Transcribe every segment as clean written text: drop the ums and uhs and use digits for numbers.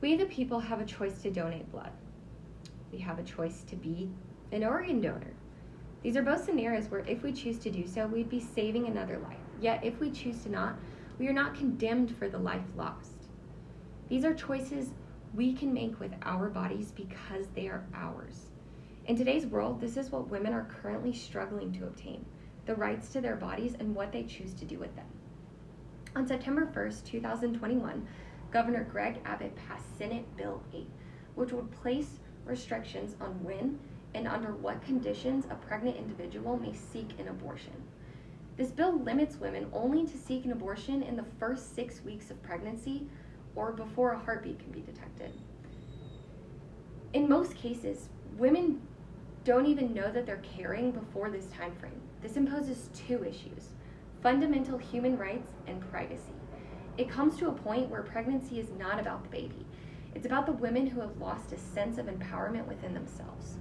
We, the people, have a choice to donate blood. We have a choice to be an organ donor. These are both scenarios where if we choose to do so, we'd be saving another life. Yet if we choose to not, we are not condemned for the life lost. These are choices we can make with our bodies because they are ours. In today's world, this is what women are currently struggling to obtain, the rights to their bodies and what they choose to do with them. On September 1st, 2021, Governor Greg Abbott passed Senate Bill 8, which would place restrictions on when and under what conditions a pregnant individual may seek an abortion. This bill limits women only to seek an abortion in the first 6 weeks of pregnancy or before a heartbeat can be detected. In most cases, women don't even know that they're carrying before this time frame. This imposes two issues: fundamental human rights and privacy. It comes to a point where pregnancy is not about the baby. It's about the women who have lost a sense of empowerment within themselves.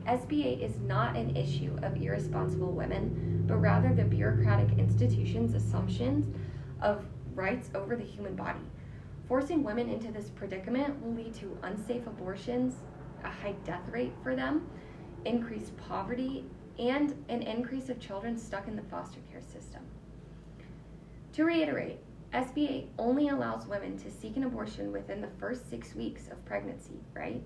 SB 8 is not an issue of irresponsible women, but rather the bureaucratic institution's assumptions of rights over the human body. Forcing women into this predicament will lead to unsafe abortions, a high death rate for them, increased poverty, and an increase of children stuck in the foster care system. To reiterate, SB 8 only allows women to seek an abortion within the first 6 weeks of pregnancy, right?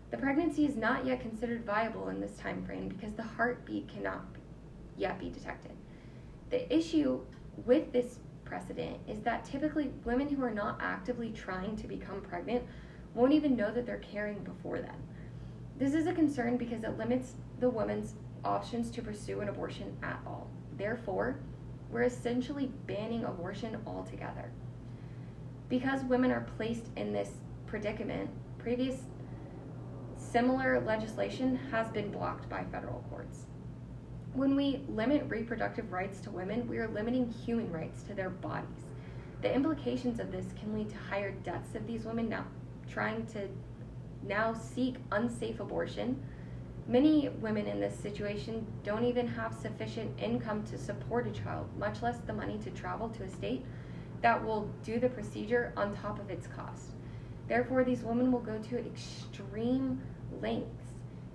The pregnancy is not yet considered viable in this time frame because the heartbeat cannot yet be detected. The issue with this precedent is that typically women who are not actively trying to become pregnant won't even know that they're carrying before then. This is a concern because it limits the woman's options to pursue an abortion at all. Therefore, we're essentially banning abortion altogether. Because women are placed in this predicament, previous similar legislation has been blocked by federal courts. When we limit reproductive rights to women, we are limiting human rights to their bodies. The implications of this can lead to higher deaths of these women now trying to seek unsafe abortion. Many women in this situation don't even have sufficient income to support a child, much less the money to travel to a state that will do the procedure on top of its cost. Therefore, these women will go to extreme lengths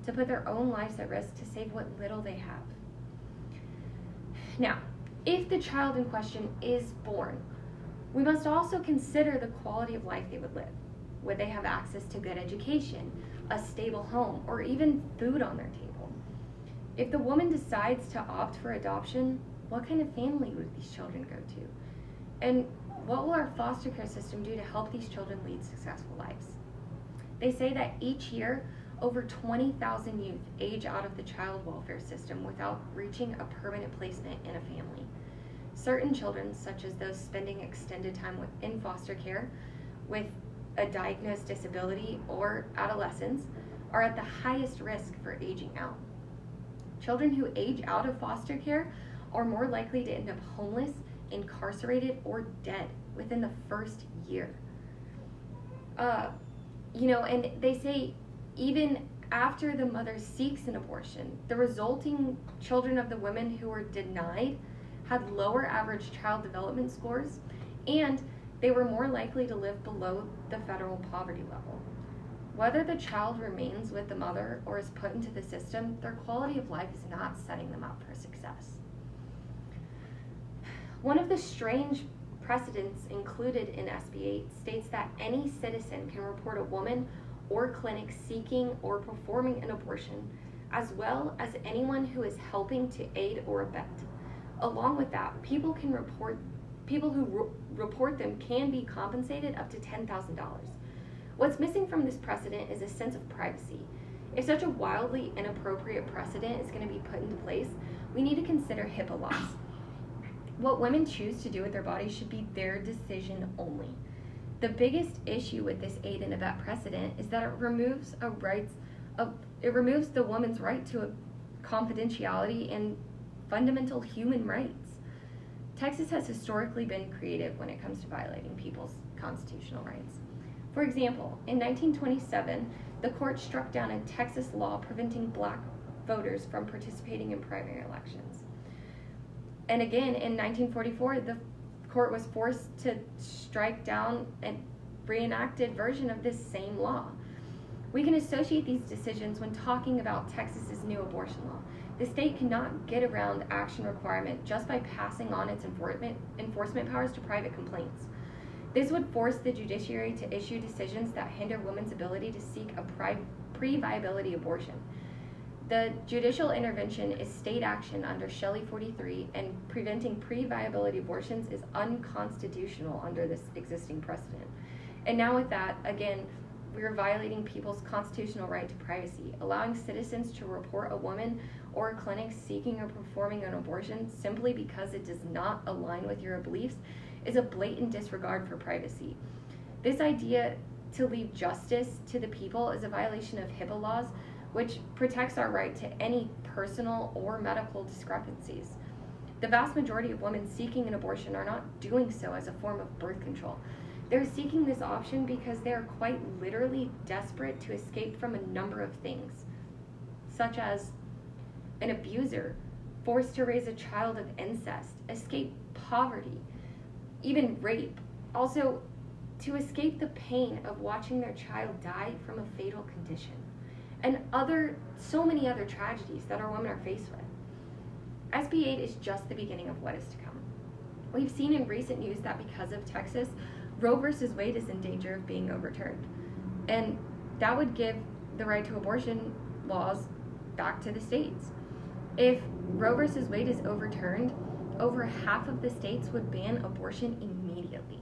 to put their own lives at risk to save what little they have. Now, if the child in question is born, we must also consider the quality of life they would live. Would they have access to good education, a stable home, or even food on their table? If the woman decides to opt for adoption, what kind of family would these children go to? And what will our foster care system do to help these children lead successful lives? They say that each year, over 20,000 youth age out of the child welfare system without reaching a permanent placement in a family. Certain children, such as those spending extended time in foster care with a diagnosed disability or adolescents, are at the highest risk for aging out. Children who age out of foster care are more likely to end up homeless, incarcerated, or dead within the first year. And they say even after the mother seeks an abortion, the resulting children of the women who were denied had lower average child development scores, and they were more likely to live below the federal poverty level. Whether the child remains with the mother or is put into the system, their quality of life is not setting them up for success. One of the strange precedents included in SB 8 states that any citizen can report a woman or clinic seeking or performing an abortion, as well as anyone who is helping to aid or abet. Along with that, people who report them can be compensated up to $10,000. What's missing from this precedent is a sense of privacy. If such a wildly inappropriate precedent is going to be put into place, we need to consider HIPAA laws. What women choose to do with their bodies should be their decision only. The biggest issue with this aid and abet precedent is that it removes the woman's right to a confidentiality and fundamental human rights. Texas has historically been creative when it comes to violating people's constitutional rights. For example, in 1927, the court struck down a Texas law preventing black voters from participating in primary elections. And again, in 1944, the court was forced to strike down reenacted version of this same law. We can associate these decisions when talking about Texas's new abortion law. The state cannot get around action requirement just by passing on its enforcement powers to private complaints. This would force the judiciary to issue decisions that hinder women's ability to seek a pre-viability abortion. The judicial intervention is state action under Shelley 43, and preventing pre-viability abortions is unconstitutional under this existing precedent. And now with that, again, we are violating people's constitutional right to privacy. Allowing citizens to report a woman or a clinic seeking or performing an abortion simply because it does not align with your beliefs is a blatant disregard for privacy. This idea to leave justice to the people is a violation of HIPAA laws, which protects our right to any personal or medical discrepancies. The vast majority of women seeking an abortion are not doing so as a form of birth control. They're seeking this option because they are quite literally desperate to escape from a number of things, such as an abuser, forced to raise a child of incest, escape poverty, even rape. Also, to escape the pain of watching their child die from a fatal condition, and so many other tragedies that our women are faced with. SB 8 is just the beginning of what is to come. We've seen in recent news that because of Texas, Roe versus Wade is in danger of being overturned. And that would give the right to abortion laws back to the states. If Roe versus Wade is overturned, over half of the states would ban abortion immediately.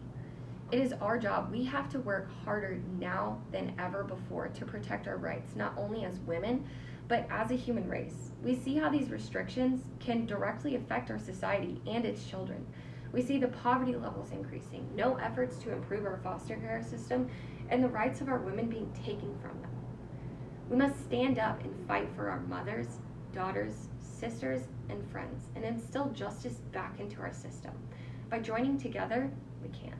It is our job. We have to work harder now than ever before to protect our rights, not only as women, but as a human race. We see how these restrictions can directly affect our society and its children. We see the poverty levels increasing, no efforts to improve our foster care system, and the rights of our women being taken from them. We must stand up and fight for our mothers, daughters, sisters, and friends, and instill justice back into our system. By joining together, we can.